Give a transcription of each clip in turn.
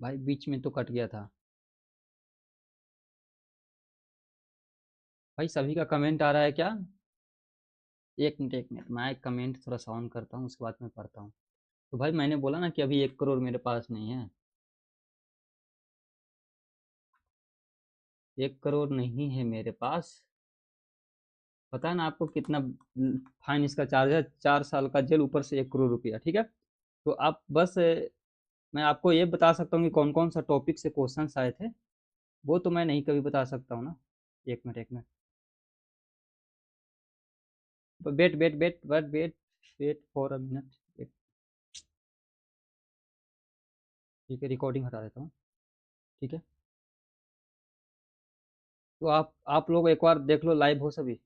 भाई बीच में तो कट गया था। भाई सभी का कमेंट आ रहा है क्या? एक मिनट, मैं एक कमेंट थोड़ा सा ऑन करता हूँ, उसके बाद मैं पढ़ता हूँ। तो भाई मैंने बोला ना कि अभी 1 करोड़ मेरे पास नहीं है। 1 करोड़ नहीं है मेरे पास। पता है ना आपको कितना फाइन इसका चार्ज है? 4 साल का जेल, ऊपर से 1 करोड़ रुपया, ठीक है। तो आप बस मैं आपको ये बता सकता हूँ कि कौन कौन सा टॉपिक से क्वेश्चंस आए थे। वो तो मैं नहीं कभी बता सकता हूँ ना। एक minute. Wait for a minute. ठीक है, रिकॉर्डिंग हटा देता हूँ। ठीक है। तो आप लोग एक बार देख लो, लाइव हो सभी?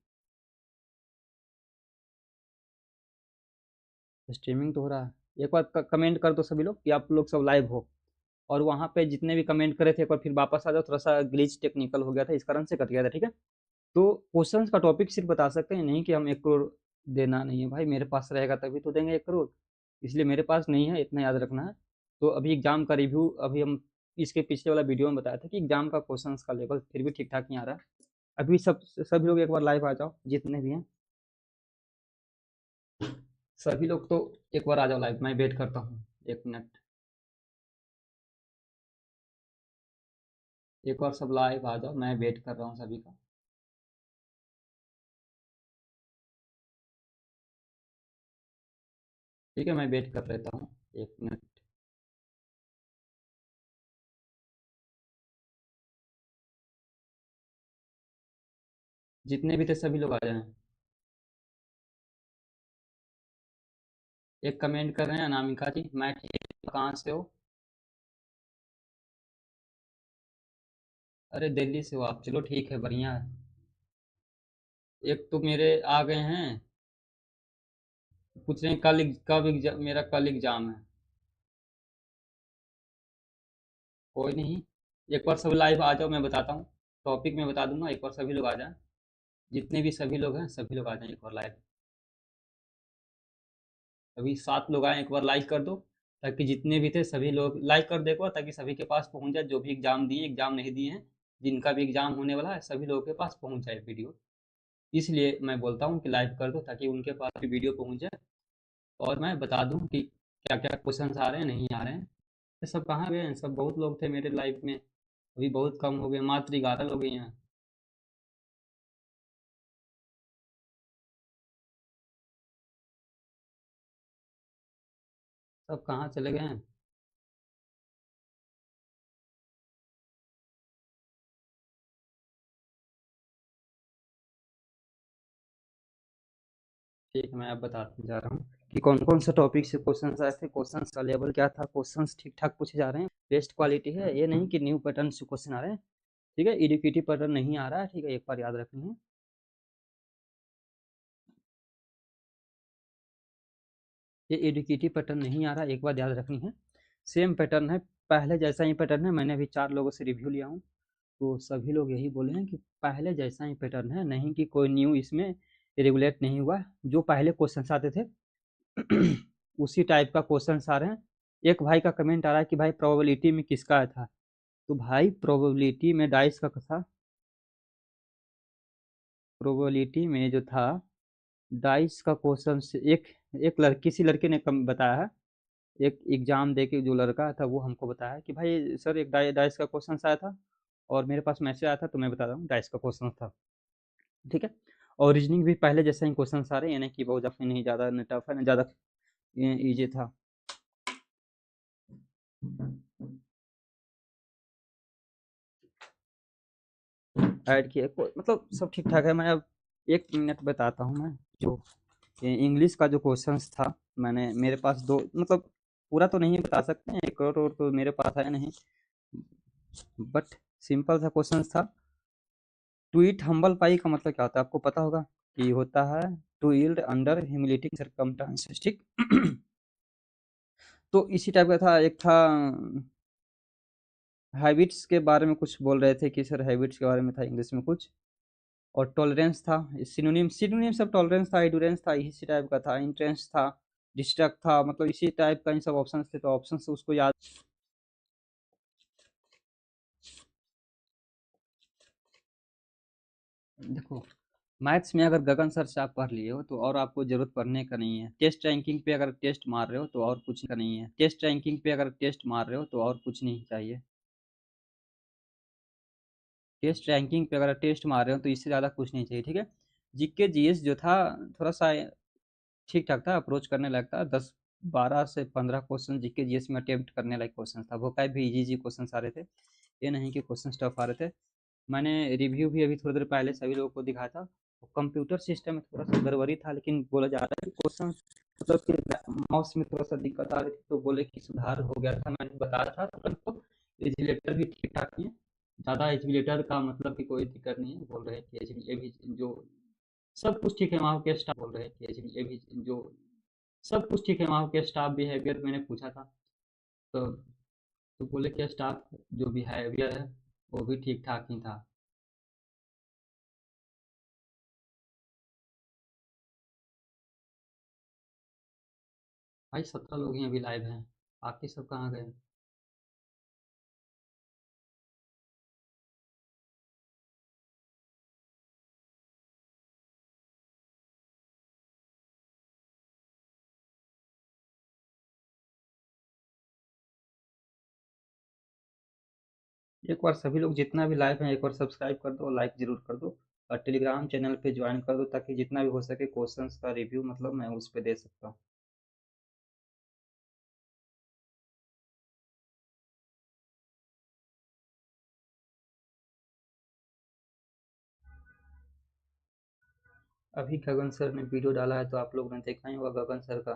स्ट्रीमिंग तो हो रहा है। एक बार कमेंट कर दो सभी लोग कि आप लोग सब लाइव हो। और वहाँ पे जितने भी कमेंट करे थे, एक बार फिर वापस आ जाओ, थोड़ा सा ग्लिच टेक्निकल हो गया था, इस कारण से कट गया था, ठीक है। तो क्वेश्चंस का टॉपिक सिर्फ बता सकते हैं, नहीं कि हम 1 करोड़ देना नहीं है। भाई मेरे पास रहेगा तभी तो देंगे 1 करोड़। इसलिए मेरे पास नहीं है, इतना याद रखना है। तो अभी एग्जाम का रिव्यू, अभी हम इसके पिछले वाला वीडियो में बताया था कि एग्जाम का क्वेश्चंस का लेवल फिर भी ठीक ठाक नहीं आ रहा है। अभी सभी लोग एक बार लाइव आ जाओ, जितने भी हैं सभी लोग। तो एक बार आ जाओ लाइव, मैं वेट करता हूँ 1 मिनट। एक बार सब लाइव आ जाओ, मैं वेट कर रहा हूँ सभी का। ठीक है, मैं वेट कर लेता हूँ 1 मिनट। जितने भी थे सभी लोग आ जाएं। एक कमेंट कर रहे हैं अनामिका जी, मैं ठीक हूँ, कहाँ से हो? अरे दिल्ली से हो आप, चलो ठीक है, बढ़िया है। एक तो मेरे आ गए हैं, पूछ रहे हैं कल कब एग्जाम, मेरा कल एग्जाम है। कोई नहीं, एक बार सब लाइव आ जाओ, मैं बताता हूँ। टॉपिक मैं बता दूंगा, एक बार सभी लोग आ जाएं। जितने भी सभी लोग हैं सभी लोग आ जाएं एक बार लाइव। अभी 7 लोग आए, एक बार लाइक कर दो, ताकि जितने भी थे सभी लोग लाइक कर देखो, ताकि सभी के पास पहुंच जाए, जो भी एग्जाम दिए एग्जाम नहीं दिए हैं, जिनका भी एग्जाम होने वाला है, सभी लोगों के पास पहुंच जाए वीडियो। इसलिए मैं बोलता हूँ कि लाइक कर दो, ताकि उनके पास भी वीडियो पहुंच जाए, और मैं बता दूं कि क्या क्या क्वेश्चंस आ रहे हैं, नहीं आ रहे हैं। ये सब कहाँ गए हैं? सब बहुत लोग थे मेरे लाइफ में, अभी बहुत कम हो गए, मात्र 11 लोग ही हैं। सब कहाँ चले गए हैं? ठीक है, मैं अब बताते जा रहा हूँ कि कौन कौन सा टॉपिक से क्वेश्चंस आए थे, क्वेश्चंस का लेवल क्या था, क्वेश्चंस ठीक ठाक पूछे जा रहे हैं, बेस्ट क्वालिटी है, ये नहीं कि न्यू पैटर्न से क्वेश्चन आ रहे हैं। ठीक है, इडुकेटिव पैटर्न नहीं आ रहा है, ठीक है, एक बार याद रखनी है। ये एडुकेटिव पैटर्न नहीं आ रहा, एक बार याद रखनी है। सेम पैटर्न है, पहले जैसा ही पैटर्न है। मैंने अभी 4 लोगों से रिव्यू लिया हूँ, तो सभी लोग यही बोले हैं कि पहले जैसा ही पैटर्न है, नहीं कि कोई न्यू इसमें रेगुलेट नहीं हुआ। जो पहले क्वेश्चन आते थे उसी टाइप का क्वेश्चन आ रहे हैं। एक भाई का कमेंट आ रहा है कि भाई प्रोबेबिलिटी में किसका आया था। तो भाई प्रोबेबिलिटी में डाइस का था। प्रोबेबिलिटी में जो था, डाइस का क्वेश्चन से एक एक लड़की, किसी लड़के ने कम बताया है। एक एग्जाम दे के जो लड़का था वो हमको बताया कि भाई सर एक डाइस का क्वेश्चन आया था, और मेरे पास मैसेज आया था, तो मैं बता रहा हूँ डाइस का क्वेश्चन था। ठीक है। और रीजनिंग भी पहले जैसे ही क्वेश्चन आ रहे हैं, यानी कि बहुत ज़्यादा नहीं, ज़्यादा न टफ है, न ज़्यादा ईजी था। ऐड किया मतलब सब ठीक ठाक है। मैं अब 1 मिनट बताता हूँ मैं। जो इंग्लिश का जो क्वेश्चंस था, मैंने मेरे पास दो, मतलब पूरा तो नहीं बता सकते हैं, 1 करोड़ तो मेरे पास है नहीं, बट सिंपल सा क्वेश्चन था। टू ईट हम्बल पाई का मतलब क्या होता है, आपको पता होगा कि होता है to yield under humiliating circumstances, ठीक। तो इसी टाइप का था, एक था हैबिट्स के बारे में कुछ बोल रहे थे कि सर हैबिट्स के बारे में था इंग्लिश में कुछ। और टॉलरेंस था, सिनोनिम सिनोनिम सब, टॉलरेंस था, एडुरेंस था, इसी टाइप का था, इंट्रेंस था, डिस्ट्रक्ट था, मतलब इसी टाइप का इन सब ऑप्शंस थे। तो ऑप्शन से उसको याद, देखो, मैथ्स में अगर गगन सर से आप पढ़ लिए हो तो और आपको ज़रूरत पढ़ने का नहीं है। टेस्ट रैंकिंग पे अगर टेस्ट मार रहे हो तो और कुछ का नहीं है। टेस्ट रैंकिंग पे अगर टेस्ट मार रहे हो तो और कुछ नहीं चाहिए। टेस्ट रैंकिंग पे अगर टेस्ट मार रहे हो तो इससे ज़्यादा कुछ नहीं चाहिए, ठीक है। जीके जीएस जो था थोड़ा सा ठीक ठाक था, अप्रोच करने लायक था। 10 12 से 15 क्वेश्चन जीके जीएस में अटेम्प्ट करने लायक क्वेश्चन था। वो भी इजी इजी क्वेश्चन आ रहे थे, ये नहीं कि क्वेश्चन टफ आ रहे थे। मैंने रिव्यू भी अभी थोड़ी देर पहले सभी लोगों को दिखाया था। कंप्यूटर सिस्टम में थोड़ा सा गड़बड़ी था, लेकिन बोला जा रहा है कि क्वेश्चन मतलब कि माउस में थोड़ा सा दिक्कत आ रही थी, तो बोले कि सुधार हो गया था। मैंने बताया था अपन को। एजिलेटर भी ठीक ठाक ही है। ज़्यादा एजिलेटर का मतलब कि कोई दिक्कत नहीं है। बोल रहे हैं कि ये भी जो सब कुछ ठीक है वहाँ के स्टाफ। बोल रहे हैं कि ये भी जो सब कुछ ठीक है वहाँ के स्टाफ बिहेवियर मैंने पूछा था। तो बोले कि स्टाफ जो बिहेवियर है वो भी ठीक ठाक ही था। भाई 17 लोग ही अभी लाइव हैं। बाकी सब कहाँ गए? एक बार सभी लोग जितना भी लाइव हैं एक बार सब्सक्राइब कर दो, लाइक जरूर कर दो। और टेलीग्राम चैनल पे ज्वाइन कर दो ताकि जितना भी हो सके क्वेश्चंस का रिव्यू मतलब मैं उस पे दे सकता हूँ। अभी गगन सर ने वीडियो डाला है तो आप लोगों ने देखा ही होगा गगन सर का।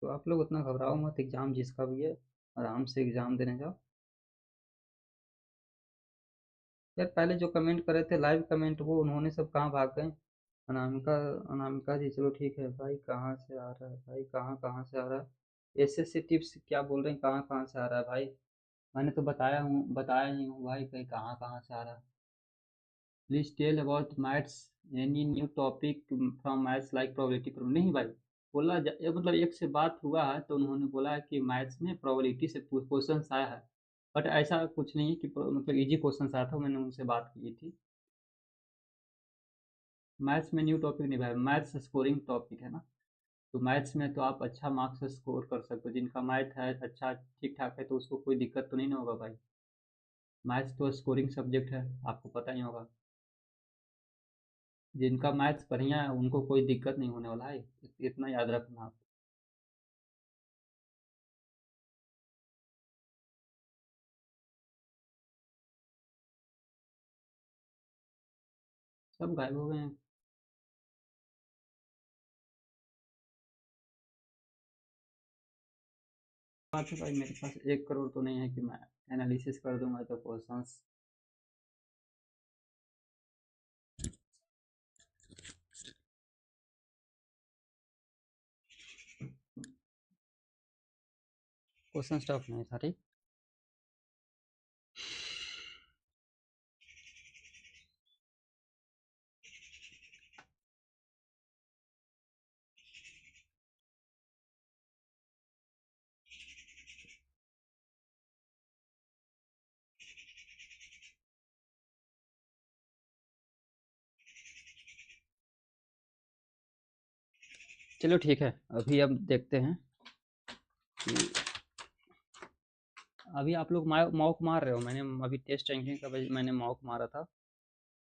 तो आप लोग उतना घबराओ मत, एग्जाम जिसका भी है आराम से एग्जाम देने जाओ। यार पहले जो कमेंट करे थे लाइव कमेंट, वो उन्होंने सब कहाँ भाग गए? अनामिका, अनामिका जी चलो ठीक है भाई। कहाँ से आ रहा है भाई, कहाँ कहाँ से आ रहा है? एसएससी टिप्स क्या बोल रहे हैं, कहाँ कहाँ से आ रहा है भाई? मैंने तो बताया ही हूँ भाई कहीं कहाँ कहाँ से आ रहा है। Please tell about maths, any new topic from maths like probability problem. नहीं भाई, ये मतलब एक से बात हुआ है तो उन्होंने बोला है कि मैथ्स में प्रोबेबिलिटी से क्वेश्चन आया है। बट ऐसा कुछ नहीं है कि मतलब इजी क्वेश्चन आया था। मैंने उनसे बात की थी। मैथ्स में न्यू टॉपिक नहीं भाई, मैथ्स स्कोरिंग टॉपिक है ना। तो मैथ्स में तो आप अच्छा मार्क्स स्कोर कर सकते हो। जिनका मैथ है अच्छा ठीक ठाक है तो उसको कोई दिक्कत तो नहीं ना होगा भाई। मैथ्स तो स्कोरिंग सब्जेक्ट है, आपको पता ही होगा। जिनका मैथ्स बढ़िया है उनको कोई दिक्कत नहीं होने वाला है, इतना याद रखना आप। सब गायब हो गए हैं। बात है भाई, मेरे पास 1 करोड़ तो नहीं है कि मैं एनालिसिस कर दूंगा तो क्वेश्चंस। क्वेश्चन टफ नहीं था, ठीक। चलो ठीक है। अभी अब देखते हैं कि अभी आप लोग मॉक मार रहे हो। मैंने अभी टेस्ट रैंकिंग का मैंने मॉक मारा था।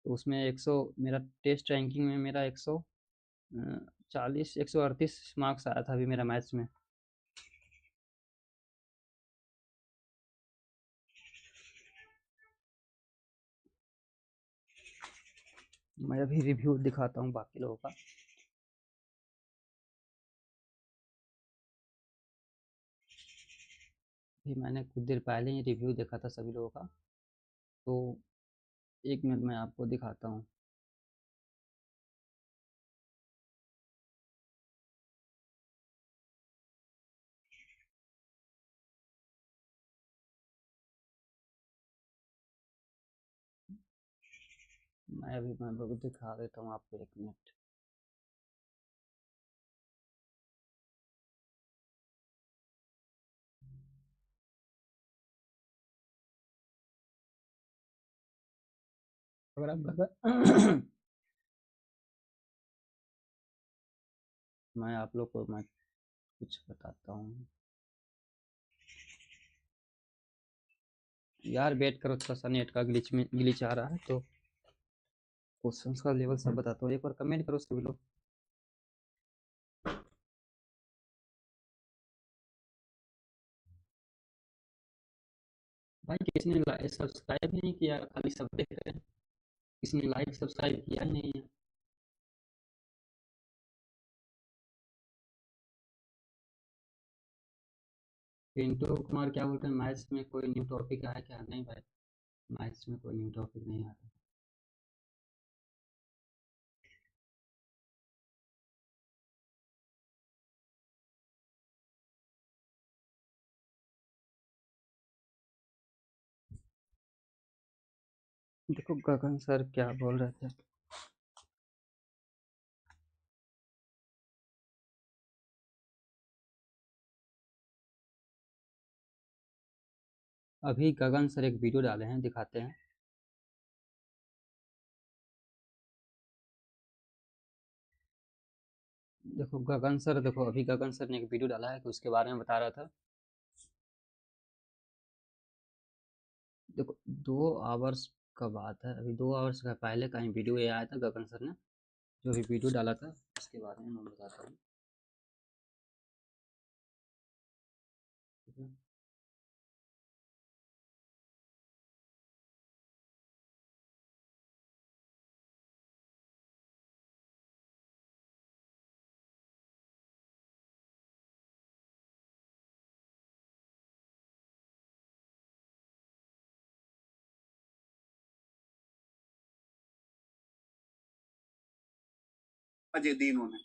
तो उसमें 100, मेरा टेस्ट रैंकिंग में मेरा 140 138 मार्क्स आया था अभी मेरा मैथ्स में। मैं अभी रिव्यू दिखाता हूँ बाकी लोगों का। अभी मैंने कुछ देर पहले ही रिव्यू देखा था सभी लोगों का। तो 1 मिनट में आपको दिखाता हूँ। मैं दिखा देता हूँ आपको, 1 मिनट। अगर आप गगन मैं आप लोग को मैं कुछ बताता हूँ यार, वेट करो थोड़ा सा, नेट का ग्लिच आ रहा है तो क्वेश्चंस का लेवल सब बताता हूँ। एक बार कमेंट करो सभी लोग। भाई किसी ने लाइक सब्सक्राइब ही नहीं किया, खाली सब देख रहे हैं, किसी ने लाइक सब्सक्राइब किया ही नहीं है। पिंटू कुमार क्या बोलते हैं, मैथ्स में कोई न्यू टॉपिक आया क्या? नहीं भाई, मैथ्स में कोई न्यू टॉपिक नहीं आता। देखो गगन सर क्या बोल रहे थे। अभी गगन सर एक वीडियो डाले हैं, दिखाते हैं। देखो गगन सर, देखो अभी गगन सर ने एक वीडियो डाला है कि उसके बारे में बता रहा था। देखो 2 आवर्स का बात है, अभी 2 आवर्स का पहले का ही वीडियो ये आया था गगन सर ने, जो भी वीडियो डाला था उसके बारे में मैं बताता हूँ। ठीक है? बजे दी इन्होंने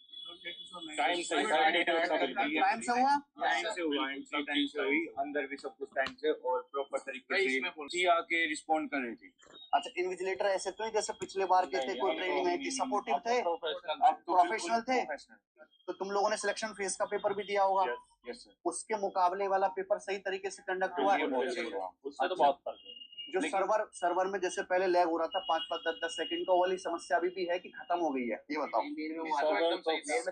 टाइम से टाइम से हुआ टाइम से हुई, अंदर भी सब कुछ टाइम से और प्रॉपर तरीके से आके रिस्पॉन्ड कर रही थी। अच्छा, इन्विजिलेटर ऐसे तो नहीं जैसे पिछले बार के थे, कोई ट्रेनिंग में कि सपोर्टिव थे, प्रोफेशनल थे, तो तुम लोगों ने सिलेक्शन फेज का पेपर भी दिया होगा। यस सर, उसके मुकाबले वाला पेपर सही तरीके से कंडक्ट हुआ है? उससे तो बहुत फर्क है। जो सर्वर में जैसे पहले लैग हो रहा था 5-5 10-10 सेकंड का, वाली समस्या अभी भी है कि खत्म हो गई है? ये बताओ।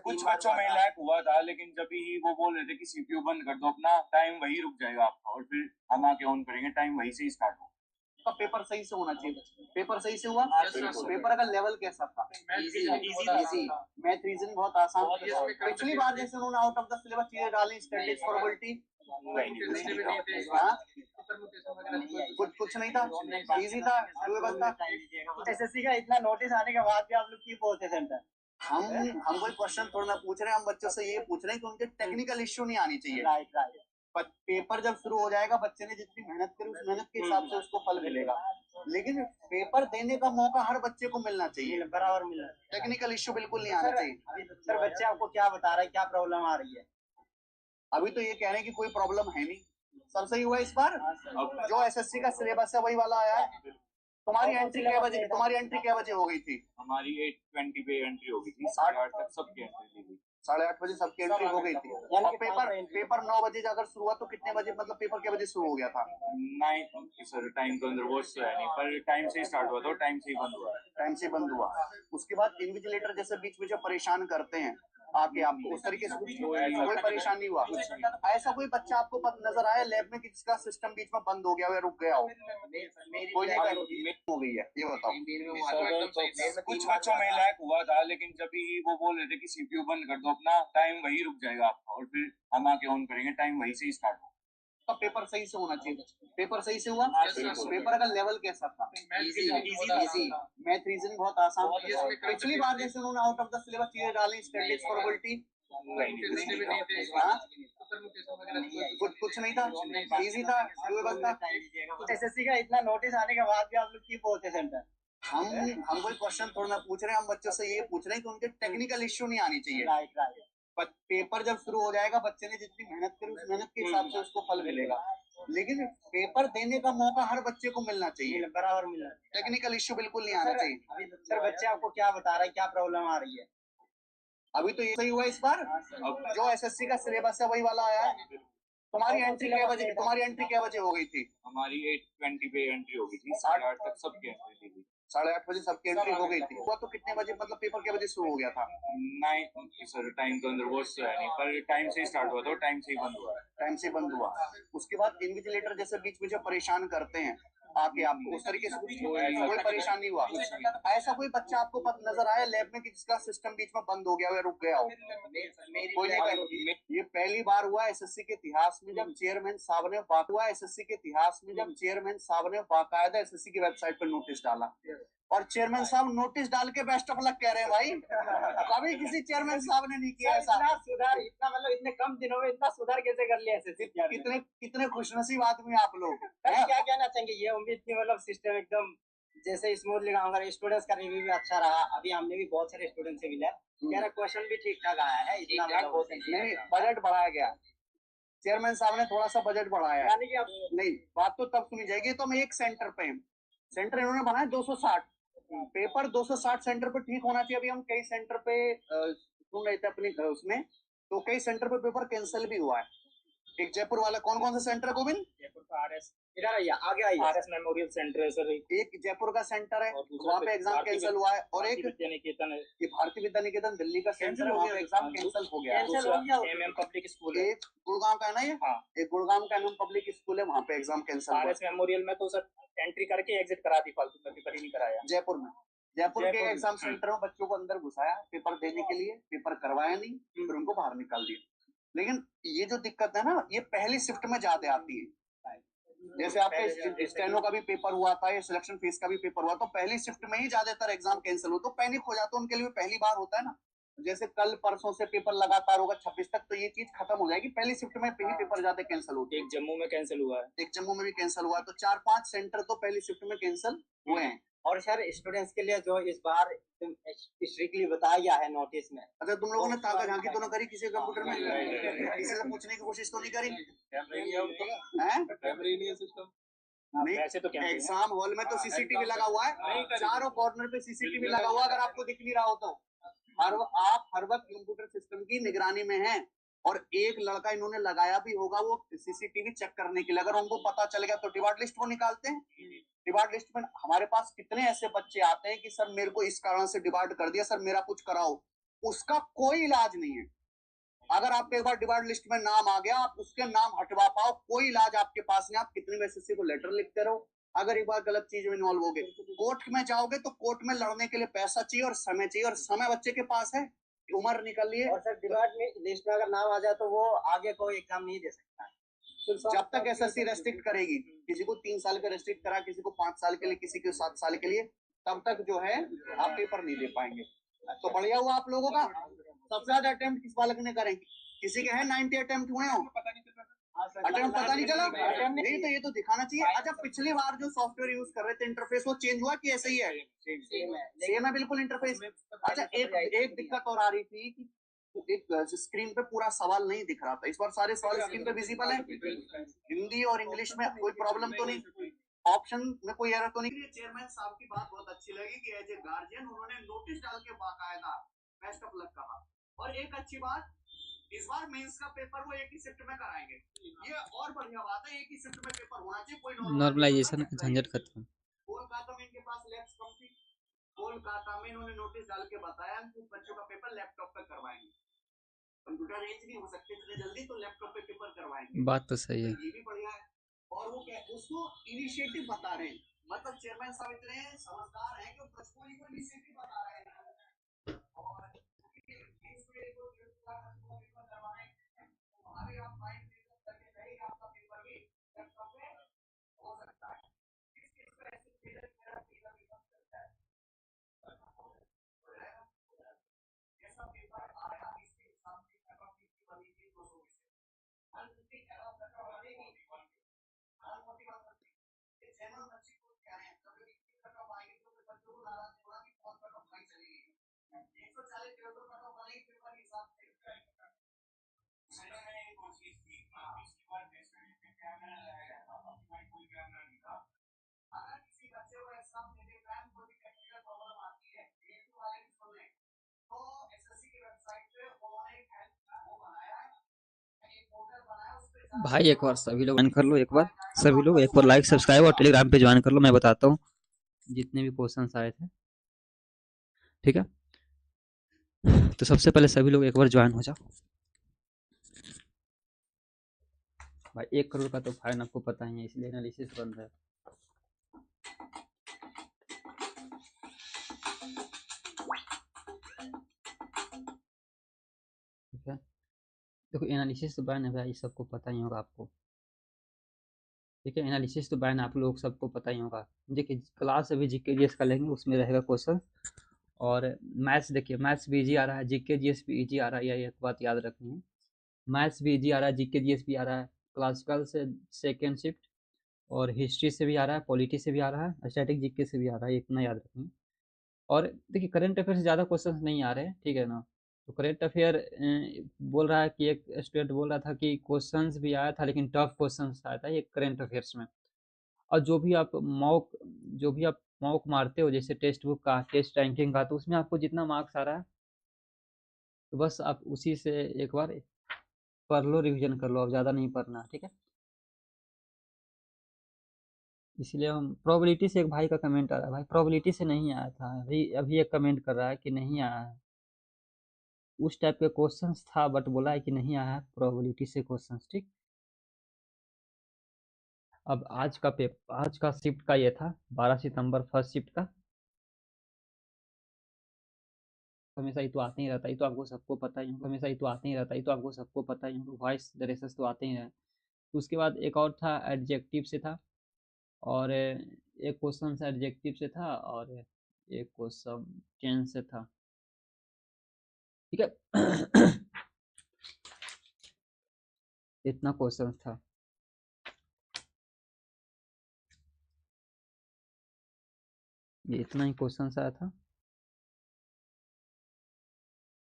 कुछ बच्चों में लैग हुआ था, लेकिन जब ही वो बोल रहे थे कि सीपीयू बंद कर दो अपना, टाइम वही रुक जाएगा आपका और फिर हम आके ऑन करेंगे, टाइम वही से ही स्टार्ट हो। का पेपर सही से होना चाहिए। पेपर सही से हुआ? पेपर का लेवल कैसा था? इजी। मैथ रीजनिंग बहुत आसान। पिछली बार जैसे उन्होंने आउट ऑफ द सिलेबस चीजें डाली, स्टैटिस्टिक्स, प्रोबेबिलिटी, कुछ नहीं था, इजी था, डूएबल था। एसएससी का इतना नोटिस आने के बाद भी आप लोग क्यों बोलते सेंटर? हम कोई क्वेश्चन थोड़ा ना पूछ रहे हैं, हम बच्चों से ये पूछ रहे हैं कि उनके टेक्निकल इश्यू नहीं आनी चाहिए। राइट। पेपर जब शुरू हो जाएगा, बच्चे ने जितनी मेहनत करी उस मेहनत के हिसाब से उसको फल मिलेगा, लेकिन पेपर देने का मौका हर बच्चे को मिलना चाहिए, बराबर मिलना चाहिए। टेक्निकल इश्यू बिल्कुल नहीं आना चाहिए। सर बच्चे आपको क्या बता रहे हैं, क्या प्रॉब्लम आ रही है? अभी तो ये कह रहे हैं कि कोई प्रॉब्लम है नहीं। सब सही हुआ इस बार? जो एसएससी का सिलेबस है वही वाला आया है। तुम्हारी एंट्री क्या बजे हो गई थी? हमारी 8:20 पे एंट्री हो गई थी, 8:30 तक सबकी एंट्री थी। 8:30 बजे सबकी एंट्री हो गई थी। और पेपर 9 बजे अगर शुरू हुआ तो कितने बजे, मतलब पेपर के बजे शुरू हो गया था? 9 सर, टाइम तो अंदर वॉच तो है नहीं, पर टाइम से ही स्टार्ट हुआ था और टाइम से ही बंद हुआ। टाइम से बंद हुआ। उसके बाद इन्विजिलेटर जैसे बीच में जो परेशान करते हैं आके आपको, उस तरीके से कोई परेशान नहीं हुआ? ऐसा कोई बच्चा आपको नजर आया लैब में कि जिसका सिस्टम बीच में बंद हो गया हो या रुक गया हो? कोई नहीं हो गई है, ये बताओ। कुछ बच्चों में लैग हुआ था, लेकिन जब ही वो बोल रहे थे कि सीपीयू बंद कर दो अपना, टाइम वही रुक जाएगा आपका और फिर हम आके ऑन करेंगे, टाइम वही से ही स्टार्ट हो। पेपर सही से होना चाहिए। पेपर सही से हुआ? पेपर का लेवल कैसा था? इजी। मैथ रीजनिंग बहुत आसान। पिछली बार जैसे उन्होंने आउट ऑफ द सिलेबस चीजें डाली, स्टैटिस्टिक्स, प्रोबेबिलिटी, कुछ नहीं था, इजी था, डूएबल था। एसएससी का इतना नोटिस आने के बाद भी आप लोग क्यों बोलते सेंटर? हम कोई क्वेश्चन थोड़ा ना पूछ रहे हैं, हम बच्चों से ये पूछ रहे हैं कि उनके टेक्निकल इश्यू नहीं आनी चाहिए। राइट। पेपर जब शुरू हो जाएगा, बच्चे ने जितनी मेहनत करी उस मेहनत के हिसाब से उसको फल मिलेगा, लेकिन पेपर देने का मौका हर बच्चे को मिलना चाहिए, बराबर मिलना चाहिए। टेक्निकल इश्यू बिल्कुल नहीं आना चाहिए। सर बच्चे आपको क्या बता रहे हैं, क्या प्रॉब्लम आ रही है? अभी तो ये सही हुआ इस बार? जो एसएससी का सिलेबस है वही वाला आया है। तुम्हारी एंट्री क्या बजे हो गई थी? हमारी 8:20 पे एंट्री हो गई थी, 8:30 तक सबकी एंट्री थी। 8:30 बजे सबकी एंट्री हो गई थी। हुआ तो कितने बजे, मतलब पेपर के बजे शुरू हो गया था? 9 सर, टाइम तो अंदर वो है नहीं, पर टाइम से ही स्टार्ट हुआ था, टाइम से ही बंद हुआ। टाइम से बंद हुआ। उसके बाद इन्विजिलेटर जैसे बीच में जो परेशान करते हैं आके आपको, उस तरीके से कोई परेशान नहीं हुआ? ऐसा कोई बच्चा आपको नजर आया लैब में कि जिसका सिस्टम बीच में बंद हो गया हो या रुक गया हो? कोई नहीं। ये पहली बार हुआ एसएससी के इतिहास में जब चेयरमैन साहब ने एसएससी के इतिहास में जब चेयरमैन साहब ने बाकायदा एसएससी की वेबसाइट पर नोटिस डाला, और चेयरमैन साहब नोटिस डाल के बेस्ट ऑफ लक कह रहे हैं भाई। कभी किसी चेयरमैन साहब ने नहीं किया ऐसा। सुधार इतना, मतलब इतने कम दिनों में इतना सुधार कैसे कर लिया एसएससी? कितने खुशनसीब आदमी आप लोग। क्या कहना चाहेंगे? ये उम्मीद थी, मतलब सिस्टम एकदम जैसे स्मूथली काम कर, स्टूडेंट्स का रिव्यू भी अच्छा रहा। अभी हमने भी बहुत सारे स्टूडेंट से मिला, कह रहा क्वेश्चन भी ठीक ठाक आया है, इतना नहीं, बजट बढ़ाया गया। चेयरमैन साहब ने थोड़ा सा बजट बढ़ाया है। नहीं, बात तो तब सुनी जाएगी। तो हम एक सेंटर पे, सेंटर इन्होंने बनाया 260 पेपर, 260 सेंटर पे ठीक होना चाहिए। अभी हम कई सेंटर पे सुन रहे थे अपने उसमें, तो कई सेंटर पे पेपर कैंसिल भी हुआ है। एक जयपुर वाला, कौन सा सेंटर है गोविंद? जयपुर का आरएस, इधर आइए, आगे आइए, आरएस मेमोरियल सेंटर है सर। एक जयपुर का सेंटर है, वहाँ पे एग्जाम कैंसिल हुआ है। और एक विद्यानिकेतन है, ये भारतीय विद्यानिकेतन दिल्ली का सेंटर है, वहाँ पे एग्जाम कैंसिल हो गया। एमएम पब्लिक स्कूल है, एक गुड़गांव का है ना ये, एक गुड़गांव का एमएम पब्लिक स्कूल है, वहाँ पे एग्जाम कैंसिल हुआ। आरएस मेमोरियल में तो सर एंट्री करके एग्जिट करा दी, फालतू में पेपर ही नहीं कराया। जयपुर के एग्जाम सेंटर में बच्चों को अंदर घुसाया पेपर देने के लिए, पेपर करवाया नहीं, फिर उनको बाहर निकाल दिया। लेकिन ये जो दिक्कत है ना, ये पहली शिफ्ट में ज्यादा आती है। जैसे आपके स्टेनो का भी पेपर हुआ था, ये सिलेक्शन फीस का भी पेपर हुआ, तो पहली शिफ्ट में ही ज्यादातर एग्जाम कैंसिल हो, तो पैनिक हो जाता है उनके लिए। पहली बार होता है ना, जैसे कल परसों से पेपर लगातार होगा 26 तक, तो ये चीज खत्म हो जाएगी। पहली शिफ्ट में ही पेपर ज्यादा कैंसिल होते हैं। एक जम्मू में कैंसिल हुआ है, एक जम्मू में भी कैंसिल हुआ है, तो 4-5 सेंटर तो पहली शिफ्ट में कैंसिल हुए हैं। और सर स्टूडेंट्स के लिए जो इस बार स्ट्रिक्टली बताया गया है नोटिस में, अच्छा तुम लोगों ने ताका झांकी तो ना करी किसी कंप्यूटर में? किसी से पूछने की कोशिश तो नहीं करी? वैसे तो क्या एग्जाम हॉल में तो सीसीटीवी लगा हुआ है, चारों कॉर्नर पे सीसीटीवी लगा हुआ। अगर आपको दिख नहीं रहा हो तो आप हर वक्त कंप्यूटर सिस्टम की निगरानी में हैं। और एक लड़का इन्होंने लगाया भी होगा वो सीसीटीवी चेक करने के लिए। अगर उनको पता चल गया तो डिवार्ड लिस्ट वो निकालते हैं। डिवार्ड लिस्ट में हमारे पास कितने ऐसे बच्चे आते हैं कि सर मेरे को इस कारण से डिवार्ड कर दिया, सर मेरा कुछ कराओ। उसका कोई इलाज नहीं है। अगर आपके एक बार डिवार्ड लिस्ट में नाम आ गया, आप उसके नाम हटवा पाओ, कोई इलाज आपके पास नहीं। आप कितनी भी एसएससी को लेटर लिखते रहो, अगर एक बार गलत चीज में इन्वॉल्व हो गए, कोर्ट में जाओगे तो कोर्ट में लड़ने के लिए पैसा चाहिए और समय चाहिए, और समय बच्चे के पास है, उम्र निकल ली है। और सर डिवार्ड लिस्ट में अगर नाम आ जाए तो वो आगे कोई एग्जाम नहीं दे सकता। जब तक एसएससी रेस्ट्रिक्ट करेगी, किसी को 3 साल का रेस्ट्रिक्ट करा, किसी को 5 साल के लिए, किसी को 7 साल के लिए, तब तक जो है आप पेपर नहीं दे पाएंगे। तो बढ़िया हुआ आप लोगों का। सबसे ज्यादा अटेम्प्ट किस बालक ने करें? किसी के हैं 90 अटेम्प्ट हुए हो? अटेम्प्ट पता नहीं चला? नहीं तो ये तो दिखाना चाहिए। अच्छा पिछली बार जो सॉफ्टवेयर यूज कर रहे थे, इंटरफेस वो चेंज हुआ कि ऐसे ही है? सेम है बिल्कुल इंटरफेस। अच्छा एक दिक्कत और आ रही थी कि एक स्क्रीन पे पूरा सवाल नहीं दिख रहा था। इस बार सारे सवाल स्क्रीन पे विजिबल है, हिंदी और इंग्लिश में। कोई प्रॉब्लम तो नहीं? ऑप्शन में कोई एरर तो नहीं? चेयरमैन साहब की बात बहुत अच्छी लगी कि एज ए गार्जियन उन्होंने नोटिस डाल के बाकायदा बेस्ट ऑफ लक कहा। और एक अच्छी बात, इस बार मेंस का पेपर वो एक ही शिफ्ट में कराएंगे। ये और बढ़िया बात है, एक ही शिफ्ट में पेपर होना चाहिए। कोई नॉर्मलाइजेशन का झंझट खत्म। कोलकाता में इनके पास लैब्स कम थी, कोलकाता में इन्होंने नोटिस डाल के बताया कि बच्चों का पेपर लैपटॉप पे करवाएंगे। कंप्यूटर रेंज नहीं हो सकते इतने जल्दी, तो लैपटॉप पे पेपर करवाएंगे। बात तो सही है। ये भी बढ़िया है। और वो क्या उसको इनिशिएटिव बता रहे हैं, मतलब चेयरमैन साहब इतने समझदार हैं कि बच्चों को इनिशिएटिव बता रहे हैं। और अभी आप माइंड करके नहीं, आपका पेपर भी लैपटॉप पे हो सकता है। इस वजह से मेरा पेपर भी बन सकता है। जैसा पेपर आया इसके हिसाब से पेपर की बनी थी 200 से अनलिमिटेड एरर पेपर बनेगी। ये जनरल बच्चे को क्या है, कभी कटऑफ आएगी तो बच्चों को नाराज होगा कि कौन कटऑफ नहीं चलेगी। 140 किलो कटऑफ बनेगी पेपर के हिसाब से। मैंने एक कोशिश की, पिछली बार टेस्ट में कैमरा लगाया था, अब कोई कैमरा नहीं था। अगर किसी बच्चे को एग्जाम देने का कोई भी टेक्निकल प्रॉब्लम आती है, ये तो वाले भी सुन लें, तो एसएससी की वेबसाइट पे उन्होंने एक हेल्प वो बनाया है, एक पोर्टल बनाया, उस पे भाई एक बार सभी लोग ज्वाइन कर लो, एक बार सभी लोग एक बार लाइक सब्सक्राइब और टेलीग्राम पे ज्वाइन कर लो। मैं बताता हूँ जितने भी क्वेश्चंस आए थे, ठीक है। तो सबसे पहले सभी लोग एक बार ज्वाइन हो जाओ भाई। 1 करोड़ का तो फाइन आपको पता ही है, इसलिए एनालिसिस बन रहा है। ठीक है, देखो एनालिसिस तो बैन है भाई, सबको पता ही होगा आपको। ठीक है, एनालिसिस तो बैन आप लोग सबको पता ही होगा। देखिए क्लास अभी जीके जीएस का लेंगे, उसमें रहेगा क्वेश्चन। और मैथ्स देखिए, मैथ्स भी इजी आ रहा है, जीके जीएस भी इजी आ रहा है, ये एक बात याद रखनी है। मैथ्स भी इजी आ रहा है, जीके जीएस भी आ रहा है, क्लासिकल से सेकेंड शिफ्ट, और हिस्ट्री से भी आ रहा है, पॉलिटी से भी आ रहा है, स्टैटिक जीके से भी आ रहा है, इतना याद रखिए। और देखिए करंट अफेयर से ज़्यादा क्वेश्चन नहीं आ रहे हैं, ठीक है ना। तो करंट अफेयर बोल रहा है कि एक स्टूडेंट बोल रहा था कि क्वेश्चंस भी आया था लेकिन टफ क्वेश्चंस आया था ये करंट अफेयर्स में। और जो भी आप मॉक मारते हो, जैसे टेक्स्ट बुक का, टेस्ट रैंकिंग का, तो उसमें आपको जितना मार्क्स आ रहा है, तो बस आप उसी से एक बार पढ़ लो, रिवीजन कर लो, अब ज़्यादा नहीं पढ़ना, ठीक है। इसलिए हम प्रोबेबिलिटी से, एक भाई का कमेंट आ रहा है, भाई प्रोबेबिलिटी से नहीं आया था, अभी अभी एक कमेंट कर रहा है कि नहीं आया है। उस टाइप के क्वेश्चंस था, बट बोला है कि नहीं आया है प्रोबेबिलिटी से क्वेश्चंस, ठीक। अब आज का शिफ्ट का ये था 12 सितंबर, फर्स्ट शिफ्ट का। हमेशा ही तो आते ही रहता है, ये तो आपको सबको पता ही होगा, हमेशा ही तो आते ही रहता है, ये तो आपको सबको पता ही होगा, वॉइस ड्रेसेस तो आते ही रहे। तो उसके बाद एक और था, एडजेक्टिव से था, और एक क्वेश्चन एडजेक्टिव से था, और एक क्वेश्चन टेंस से था, ठीक है। इतना क्वेश्चन था, ये इतना ही क्वेश्चन आया था।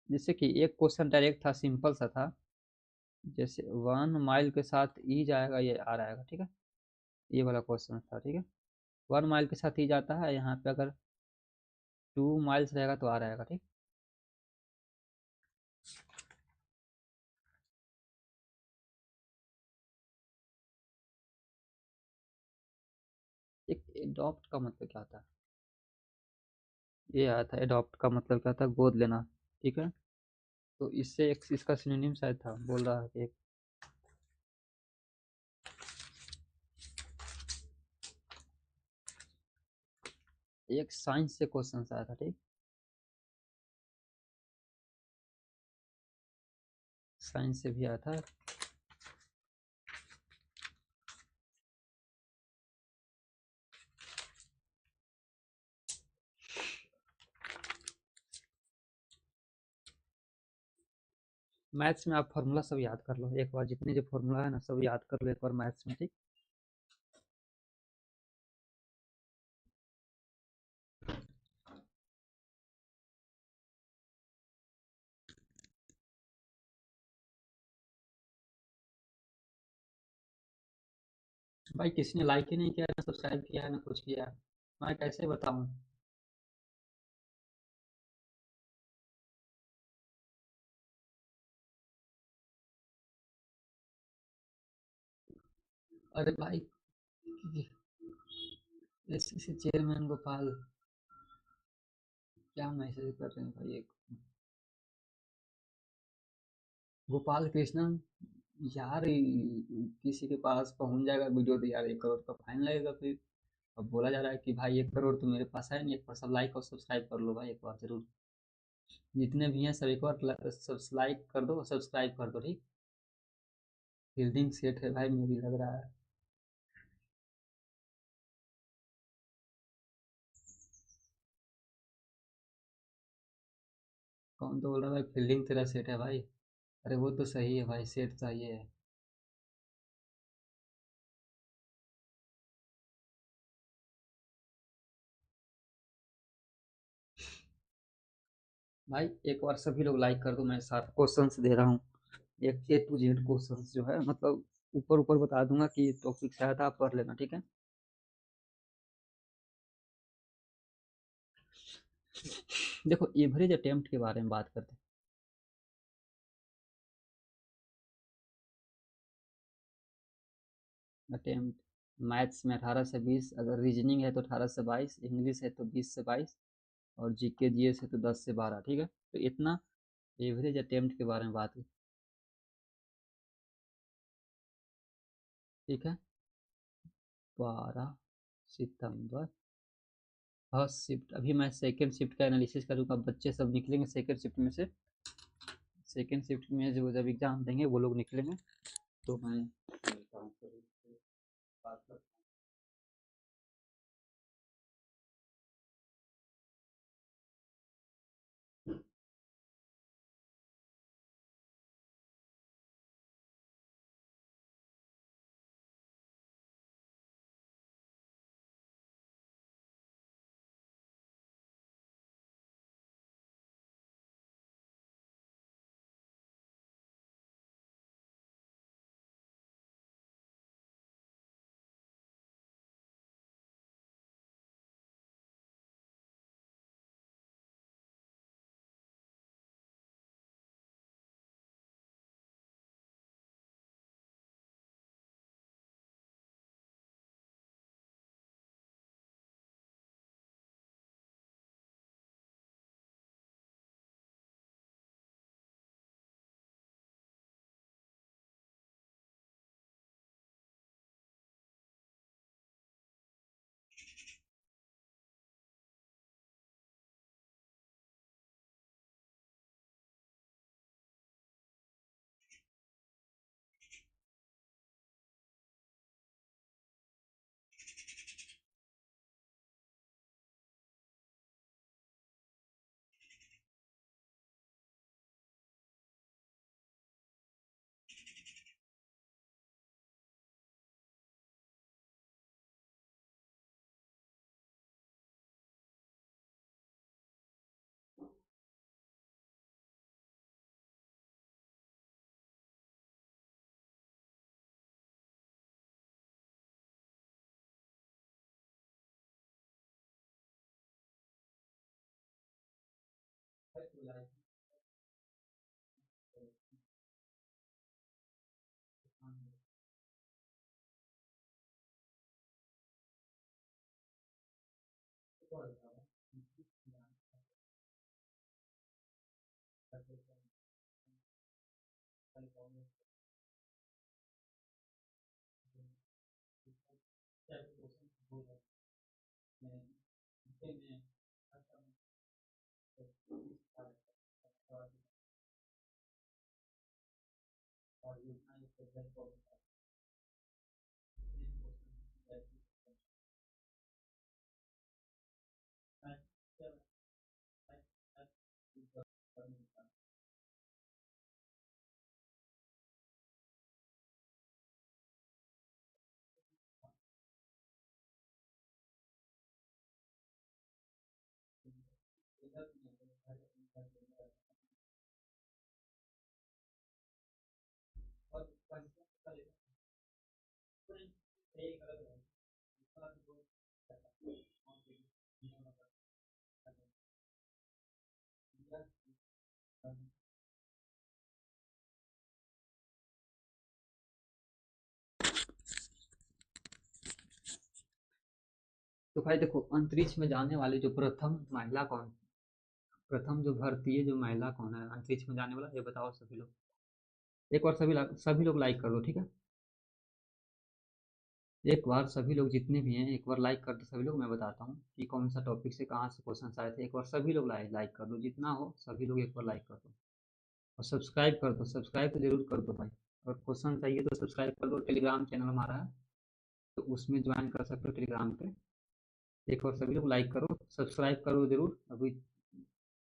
जैसे कि एक क्वेश्चन डायरेक्ट था, सिंपल सा था, जैसे 1 माइल के साथ ई जाएगा, ये आ रहेगा, ठीक है। ये वाला क्वेश्चन था, ठीक है। 1 माइल के साथ ई जाता है, यहाँ पे अगर 2 माइल्स रहेगा तो आ रहेगा, ठीक। एक एडॉप्ट का मतलब क्या था, ये आया था, एडॉप्ट का मतलब क्या था, गोद लेना, ठीक है। तो इससे एक इसका सिनोनिम शायद था, बोल रहा है कि एक साइंस से क्वेश्चन आया था, ठीक। साइंस से भी आया था। मैथ्स में आप फार्मूला सब याद कर लो एक बार, जितने जो फार्मूला है ना सब याद कर लो एक बार मैथ्स में, ठीक। भाई किसी ने लाइक ही नहीं किया, ना सब्सक्राइब किया है, ना कुछ किया है। मैं कैसे बताऊं। अरे भाई, इस चेयरमैन गोपाल क्या मैसेज कर रहे हैं भाई, एक गोपाल कृष्णन यार, किसी के पास पहुंच जाएगा वीडियो तो यार 1 करोड़ का फाइन लगेगा फिर। अब बोला जा रहा है कि भाई 1 करोड़ तो मेरे पास है नहीं, एक बार सब लाइक और सब्सक्राइब कर लो भाई, एक बार जरूर। जितने भी हैं सब एक बार सब लाइक कर दो, सब्सक्राइब कर दो, ठीक। फील्डिंग सेट है भाई, मुझे लग रहा है। कौन तो बोल रहा है भाई फील्डिंग तेरा सेट है भाई। अरे वो तो सही है भाई, सेट चाहिए है। भाई एक बार सभी लोग लाइक कर दो, मैं सारे क्वेश्चंस दे रहा हूँ, एक A to Z क्वेश्चंस जो है, मतलब ऊपर ऊपर बता दूंगा कि टॉपिक शायद आप पढ़ लेना, ठीक है। देखो एवरेज अटेम्प्ट के बारे में बात करते हैं। अटेम्प्ट मैथ्स में 18 से 20, अगर रीजनिंग है तो 18 से 22, इंग्लिश है तो 20 से 22, और जीके जीएस है तो 10 से 12। ठीक है, तो इतना एवरेज अटेम्प्ट के बारे में बात हुई। ठीक है, 12 सितंबर, फर्स्ट शिफ्ट। अभी मैं सेकेंड शिफ्ट का एनालिसिस करूँगा, बच्चे सब निकलेंगे सेकेंड शिफ्ट में से। सेकेंड शिफ्ट में जो जब एग्ज़ाम देंगे वो लोग निकलेंगे, तो मैं मिलता हूँ फिर उससे बात करता हूँ। तो भाई देखो, अंतरिक्ष में जाने वाली जो प्रथम महिला कौन, प्रथम जो भारतीय जो महिला कौन है अंतरिक्ष में जाने वाला, ये बताओ सभी लोग। एक बार सभी लोग लाइक कर दो, ठीक है। एक बार सभी लोग जितने भी हैं, एक बार लाइक कर दो सभी लोग। मैं बताता हूँ कि कौन सा टॉपिक से कहाँ से क्वेश्चन आए थे। एक बार सभी लोग लाइक कर दो, जितना हो सभी लोग एक बार लाइक कर दो। और सब्सक्राइब कर दो, सब्सक्राइब तो जरूर कर दो भाई। और क्वेश्चन चाहिए तो सब्सक्राइब कर दो। टेलीग्राम चैनल हमारा है, तो उसमें ज्वाइन कर सकते हो टेलीग्राम पे। एक बार सभी लोग लाइक करो, सब्सक्राइब करो जरूर। अभी